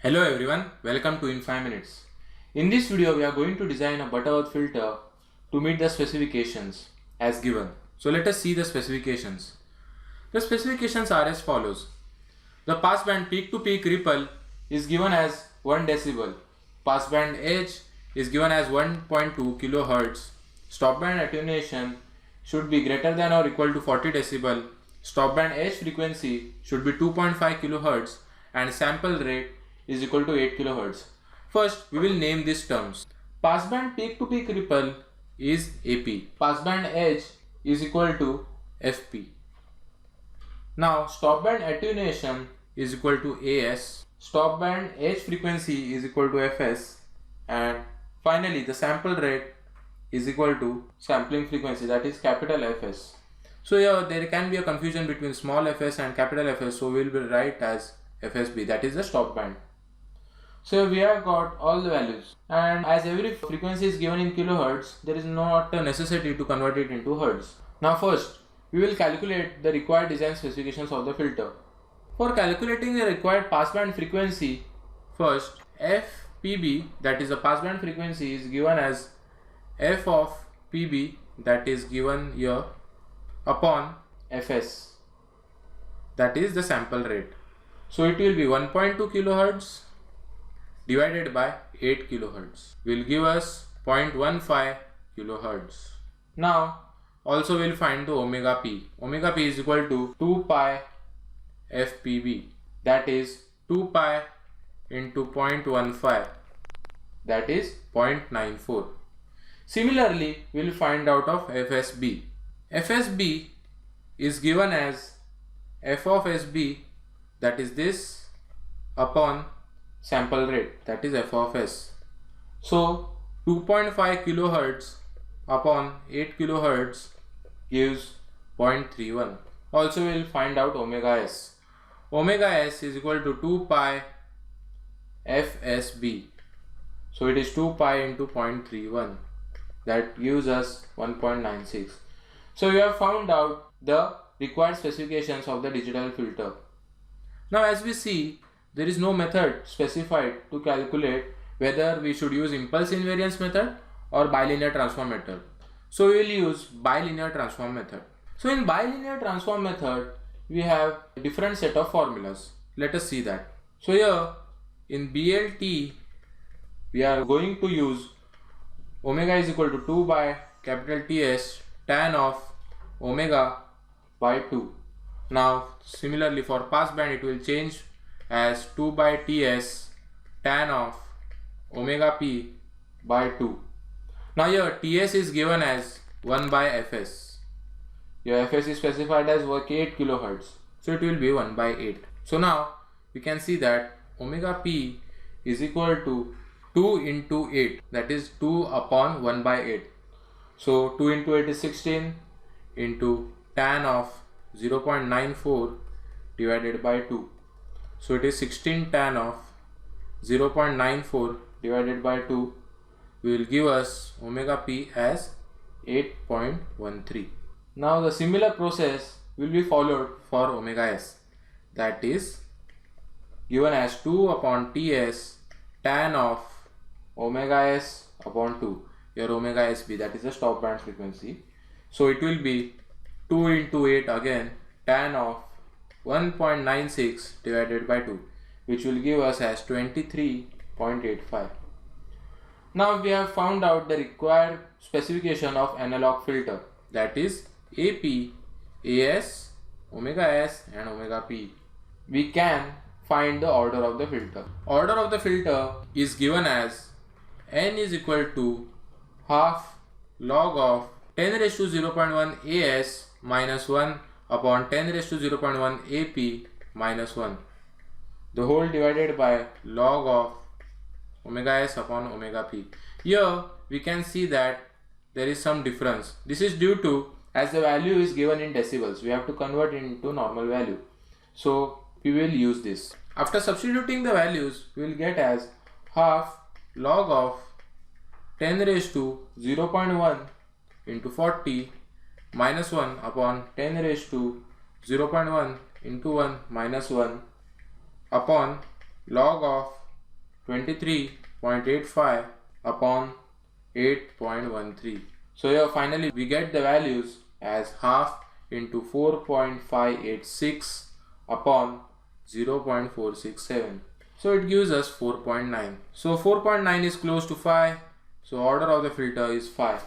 Hello everyone, welcome to In 5 Minutes. In this video, we are going to design a Butterworth filter to meet the specifications as given. So let us see the specifications. The specifications are as follows. The passband peak to peak ripple is given as 1 decibel. Passband edge is given as 1.2 kHz. Stopband attenuation should be greater than or equal to 40 decibel. Stopband edge frequency should be 2.5 kHz and sample rate is equal to 8 kHz. First, we will name these terms. Passband peak to peak ripple is AP. Passband edge is equal to FP. Now, stopband attenuation is equal to AS. Stopband edge frequency is equal to FS. And finally, the sample rate is equal to sampling frequency, that is capital Fs. So here there can be a confusion between small fs and capital Fs, so we will write as FSB, that is the stop band. So we have got all the values, and as every frequency is given in kilohertz, there is not a necessity to convert it into hertz. Now first, we will calculate the required design specifications of the filter. For calculating the required passband frequency, first FPB, that is the passband frequency, is given as F of PB, that is given here, upon Fs, that is the sample rate. So it will be 1.2 kHz divided by 8 kHz will give us 0.15 kHz. Now also we will find the omega p. Omega p is equal to 2 pi FPB, that is 2 pi into 0.15, that is 0.94. Similarly, we will find out of FSB. FSB is given as F of SB, that is this, upon sample rate, that is F of S. So 2.5 kHz upon 8 kHz gives 0.31. Also we will find out omega S. Omega S is equal to 2 pi FSB. So it is 2 pi into 0.31, that gives us 1.96. So we have found out the required specifications of the digital filter. Now as we see, there is no method specified to calculate whether we should use impulse invariance method or bilinear transform method. So we will use bilinear transform method. So in bilinear transform method, we have a different set of formulas. Let us see that. So here in BLT, we are going to use omega is equal to 2 by capital TS tan of omega by 2. Now similarly for passband, it will change as 2 by Ts tan of omega p by 2. Now here Ts is given as 1 by Fs. Your Fs is specified as 8 kHz. So it will be 1 by 8. So now we can see that omega p is equal to 2 into 8, that is 2 upon 1 by 8. So 2 into 8 is 16 into tan of 0.94 divided by 2. So it is 16 tan of 0.94 divided by 2 will give us omega p as 8.13. Now the similar process will be followed for omega s, that is given as 2 upon Ts tan of omega s upon 2, your omega sb, that is the stop band frequency. So it will be 2 into 8 again tan of 1.96 divided by 2, which will give us as 23.85. Now we have found out the required specification of analog filter, that is AP, AS, omega S and omega P. We can find the order of the filter. Order of the filter is given as n is equal to half log of 10 raised to 0.1 AS minus 1 upon 10 raised to 0.1 AP minus 1, the whole divided by log of omega S upon omega P. Here we can see that there is some difference. This is due to, as the value is given in decibels, we have to convert it into normal value. So we will use this. After substituting the values, we will get as half log of 10 raised to 0.1 into 40 minus 1 upon 10 raised to 0.1 into 1 minus 1 upon log of 23.85 upon 8.13. So here finally we get the values as half into 4.586 upon 0.467. So it gives us 4.9. So 4.9 is close to 5. So order of the filter is 5.